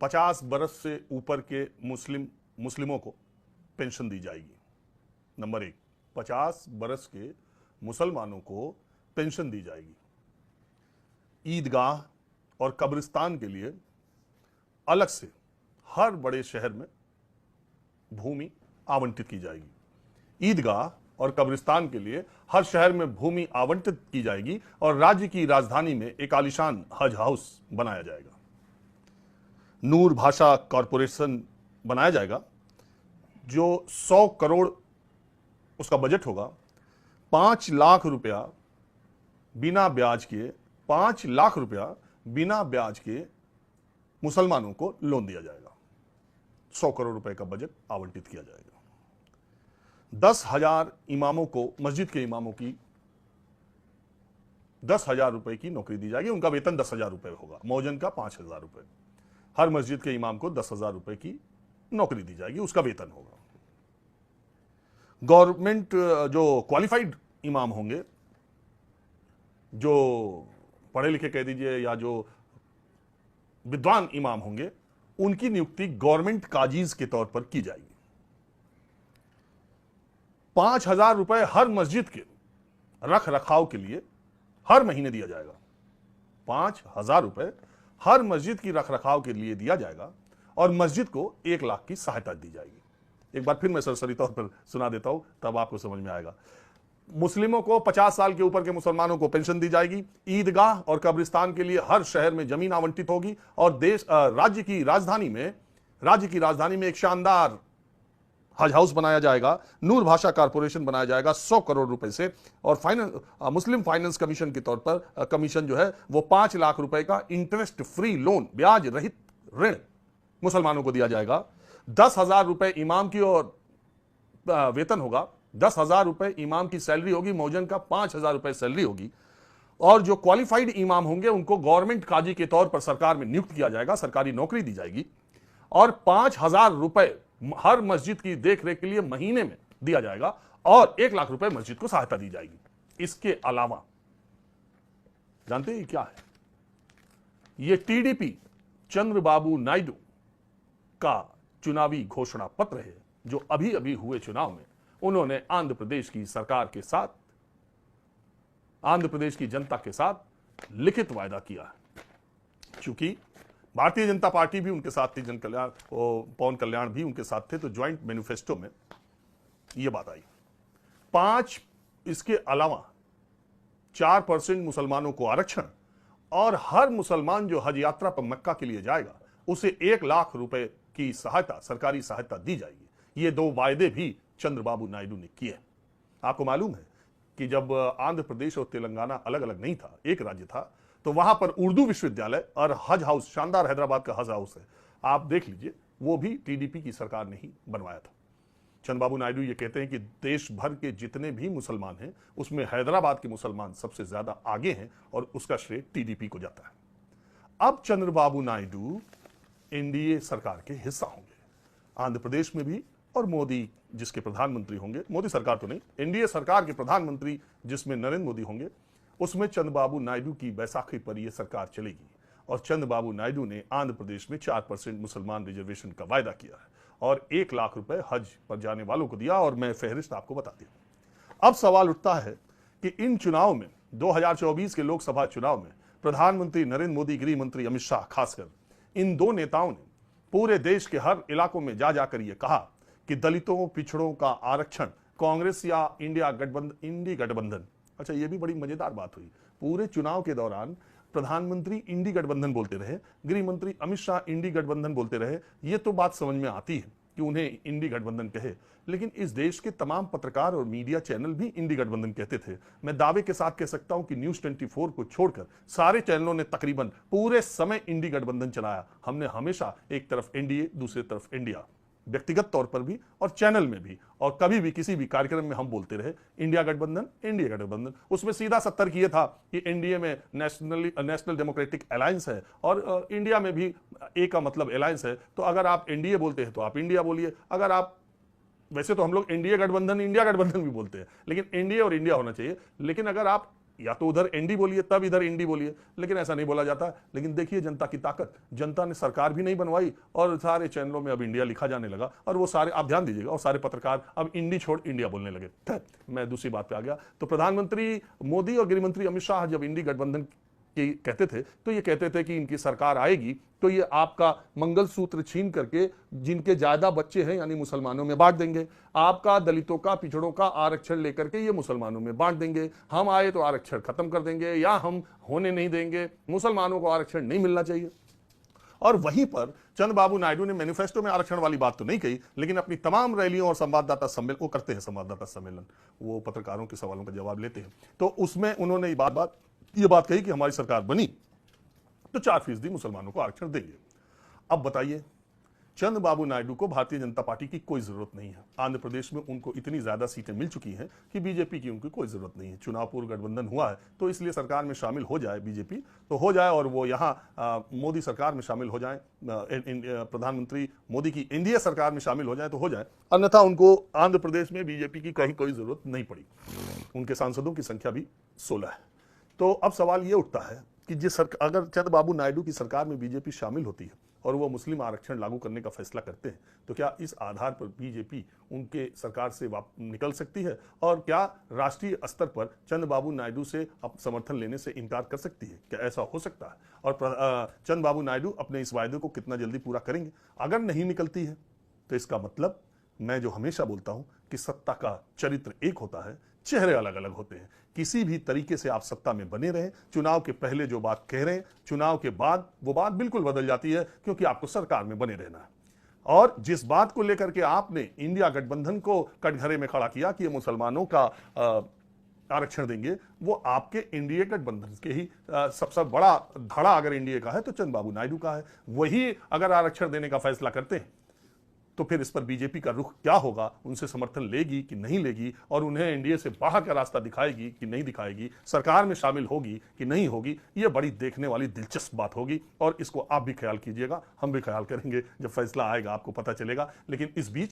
50 बरस से ऊपर के मुस्लिमों को पेंशन दी जाएगी। नंबर 1, 50 बरस के मुसलमानों को पेंशन दी जाएगी। ईदगाह और कब्रिस्तान के लिए अलग से हर बड़े शहर में भूमि आवंटित की जाएगी। ईदगाह और कब्रिस्तान के लिए हर शहर में भूमि आवंटित की जाएगी और राज्य की राजधानी में एक आलीशान हज हाउस बनाया जाएगा। नूर भाषा कॉरपोरेशन बनाया जाएगा जो 100 करोड़ उसका बजट होगा। 5 लाख रुपया बिना ब्याज के 5 लाख रुपया बिना ब्याज के मुसलमानों को लोन दिया जाएगा। 100 करोड़ रुपए का बजट आवंटित किया जाएगा। 10,000 इमामों को, मस्जिद के इमामों की 10,000 रुपए की नौकरी दी जाएगी। उनका वेतन 10,000 रुपए होगा, मौजन का 5,000 रुपए। हर मस्जिद के इमाम को 10,000 रुपए की नौकरी दी जाएगी, उसका वेतन होगा। गवर्नमेंट जो क्वालिफाइड इमाम होंगे, जो पढ़े लिखे कह दीजिए या जो विद्वान इमाम होंगे, उनकी नियुक्ति गवर्नमेंट काजीज के तौर पर की जाएगी। 5,000 रुपए हर मस्जिद के रख रखाव के लिए हर महीने दिया जाएगा। 5,000 रुपए हर मस्जिद की रख रखाव के लिए दिया जाएगा और मस्जिद को 1 लाख की सहायता दी जाएगी। एक बार फिर मैं सरसरी तौर पर सुना देता हूं, तब आपको समझ में आएगा। मुस्लिमों को 50 साल के ऊपर के मुसलमानों को पेंशन दी जाएगी। ईदगाह और कब्रिस्तान के लिए हर शहर में जमीन आवंटित होगी और राज्य की राजधानी में एक शानदार हज हाउस बनाया जाएगा। नूर भाषा कॉरपोरेशन बनाया जाएगा 100 करोड़ रुपए से और मुस्लिम फाइनेंस कमीशन के तौर पर कमीशन जो है वो 5 लाख रुपए का इंटरेस्ट फ्री लोन, ब्याज रहित ऋण मुसलमानों को दिया जाएगा। 10,000 रुपए इमाम की और वेतन होगा। 10,000 रुपए इमाम की सैलरी होगी, मौजन का 5,000 रुपए सैलरी होगी। और जो क्वालिफाइड इमाम होंगे उनको गवर्नमेंट काजी के तौर पर सरकार में नियुक्त किया जाएगा, सरकारी नौकरी दी जाएगी और 5,000 रुपए हर मस्जिद की देखरेख के लिए महीने में दिया जाएगा और 1 लाख रुपए मस्जिद को सहायता दी जाएगी। इसके अलावा जानते हैं क्या है? यह टीडीपी चंद्रबाबू नायडू का चुनावी घोषणा पत्र है जो अभी अभी हुए चुनाव में उन्होंने आंध्र प्रदेश की सरकार के साथ, आंध्र प्रदेश की जनता के साथ लिखित वायदा किया है। चूंकि भारतीय जनता पार्टी भी उनके साथ थी, पवन कल्याण भी उनके साथ थे, तो ज्वाइंट मैनिफेस्टो में यह बात आई। इसके अलावा 4% मुसलमानों को आरक्षण और हर मुसलमान जो हज यात्रा पर मक्का के लिए जाएगा उसे 1 लाख रुपए की सहायता, सरकारी सहायता दी जाएगी। ये 2 वायदे भी चंद्रबाबू नायडू ने किए। आपको मालूम है कि जब आंध्र प्रदेश और तेलंगाना अलग अलग नहीं था, एक राज्य था, तो वहां पर उर्दू विश्वविद्यालय और हज हाउस, शानदार हैदराबाद का हज हाउस है, आप देख लीजिए, वो भी टीडीपी की सरकार ने ही बनवाया था। चंद्रबाबू नायडू ये कहते हैं कि देश भर के जितने भी मुसलमान हैं उसमें हैदराबाद के मुसलमान सबसे ज्यादा आगे हैं और उसका श्रेय टीडीपी को जाता है। अब चंद्रबाबू नायडू एनडीए सरकार के हिस्सा होंगे, आंध्र प्रदेश में भी, और मोदी जिसके प्रधानमंत्री होंगे, मोदी सरकार तो नहीं, एनडीए सरकार के प्रधानमंत्री जिसमें नरेंद्र मोदी होंगे, उसमें चंद्रबाबू नायडू की बैसाखी पर यह सरकार चलेगी। और चंद्रबाबू नायडू ने आंध्र प्रदेश में 4% मुसलमान रिजर्वेशन का वायदा किया है और 1 लाख रुपए हज पर जाने वालों को दिया और मैं फहरिस्त आपको बता दिया। अब सवाल उठता है कि इन चुनाव में, 2024 के लोकसभा चुनाव में प्रधानमंत्री नरेंद्र मोदी, गृह मंत्री अमित शाह, खासकर इन 2 नेताओं ने पूरे देश के हर इलाकों में जा जाकर यह कहा कि दलितों, पिछड़ों का आरक्षण कांग्रेस या इंडी गठबंधन, अच्छा ये भी बड़ी मजेदार बात हुई, पूरे चुनाव के दौरान प्रधानमंत्री इंडी गठबंधन बोलते रहे, गृह मंत्री अमित शाह इंडी गठबंधन बोलते रहे। ये तो बात समझ में आती है कि उन्हें इंडी गठबंधन कहे, लेकिन इस देश के तमाम पत्रकार और मीडिया चैनल भी इंडी गठबंधन कहते थे। मैं दावे के साथ कह सकता हूं कि न्यूज 24 को छोड़कर सारे चैनलों ने तकरीबन पूरे समय इंडी गठबंधन चलाया। हमने हमेशा एक तरफ एनडीए, दूसरी तरफ इंडिया, व्यक्तिगत तौर पर भी और चैनल में भी, और कभी भी किसी भी कार्यक्रम में हम बोलते रहे इंडिया गठबंधन, इंडिया गठबंधन। उसमें सीधा सत्तर ये था कि एनडीए में नेशनल डेमोक्रेटिक अलायंस है और इंडिया में भी ए का मतलब अलायंस है, तो अगर आप एनडीए बोलते हैं तो आप इंडिया बोलिए। अगर आप, वैसे तो हम लोग इंडिया गठबंधन, इंडिया गठबंधन भी बोलते हैं, लेकिन एनडीए और इंडिया होना चाहिए। लेकिन अगर आप या तो उधर एनडी बोलिए तब इधर इंडी बोलिए, लेकिन ऐसा नहीं बोला जाता। लेकिन देखिए जनता की ताकत, जनता ने सरकार भी नहीं बनवाई और सारे चैनलों में अब इंडिया लिखा जाने लगा और वो सारे, आप ध्यान दीजिएगा, और सारे पत्रकार अब इंडी छोड़ इंडिया बोलने लगे। मैं दूसरी बात पे आ गया। तो प्रधानमंत्री मोदी और गृहमंत्री अमित शाह जब इंडी गठबंधन की कहते थे तो ये कहते थे कि इनकी सरकार आएगी तो ये आपका मंगलसूत्र छीन करके जिनके ज्यादा बच्चे हैं यानी मुसलमानों में बांट देंगे, आपका दलितों का पिछड़ों का आरक्षण लेकर के ये मुसलमानों में बांट देंगे, हम आए तो आरक्षण खत्म कर देंगे या हम होने नहीं देंगे, मुसलमानों को आरक्षण नहीं मिलना चाहिए। और वहीं पर चंद्रबाबू नायडू ने मैनिफेस्टो में आरक्षण वाली बात तो नहीं कही, लेकिन अपनी तमाम रैलियों और संवाददाता सम्मेलन, वो करते हैं संवाददाता सम्मेलन, वो पत्रकारों के सवालों का जवाब लेते हैं, तो उसमें उन्होंने ये बात कही कि हमारी सरकार बनी तो 4% मुसलमानों को आरक्षण देंगे। अब बताइए, चंद्रबाबू नायडू को भारतीय जनता पार्टी की कोई जरूरत नहीं है। आंध्र प्रदेश में उनको इतनी ज्यादा सीटें मिल चुकी हैं कि बीजेपी की उनकी कोई जरूरत नहीं है। चुनाव पूर्व गठबंधन हुआ है तो इसलिए सरकार में शामिल हो जाए बीजेपी तो हो जाए, और वो यहाँ मोदी सरकार में शामिल हो जाए, प्रधानमंत्री मोदी की एनडीए सरकार में शामिल हो जाए तो हो जाए, अन्यथा उनको आंध्र प्रदेश में बीजेपी की कहीं कोई जरूरत नहीं पड़ी। उनके सांसदों की संख्या भी 16 है। तो अब सवाल ये उठता है कि अगर चंद्रबाबू नायडू की सरकार में बीजेपी शामिल होती है और वो मुस्लिम आरक्षण लागू करने का फैसला करते हैं तो क्या इस आधार पर बीजेपी उनके सरकार से निकल सकती है, और क्या राष्ट्रीय स्तर पर चंद्रबाबू नायडू से समर्थन लेने से इनकार कर सकती है? क्या ऐसा हो सकता है? और चंद्रबाबू नायडू अपने इस वायदे को कितना जल्दी पूरा करेंगे? अगर नहीं निकलती है तो इसका मतलब, मैं जो हमेशा बोलता हूं कि सत्ता का चरित्र एक होता है, चेहरे अलग अलग होते हैं। किसी भी तरीके से आप सत्ता में बने रहें, चुनाव के पहले जो बात कह रहे हैं, चुनाव के बाद वो बात बिल्कुल बदल जाती है, क्योंकि आपको सरकार में बने रहना है। और जिस बात को लेकर के आपने इंडिया गठबंधन को कटघरे में खड़ा किया कि ये मुसलमानों का आरक्षण देंगे, वो आपके इंडिया गठबंधन के ही सबसे बड़ा धड़ा अगर इंडिया का है तो चंद्रबाबू नायडू का है। वही अगर आरक्षण देने का फैसला करते हैं तो फिर इस पर बीजेपी का रुख क्या होगा? उनसे समर्थन लेगी कि नहीं लेगी, और उन्हें एनडीए से बाहर का रास्ता दिखाएगी कि नहीं दिखाएगी, सरकार में शामिल होगी कि नहीं होगी? ये बड़ी देखने वाली दिलचस्प बात होगी, और इसको आप भी ख्याल कीजिएगा, हम भी ख्याल करेंगे। जब फैसला आएगा आपको पता चलेगा। लेकिन इस बीच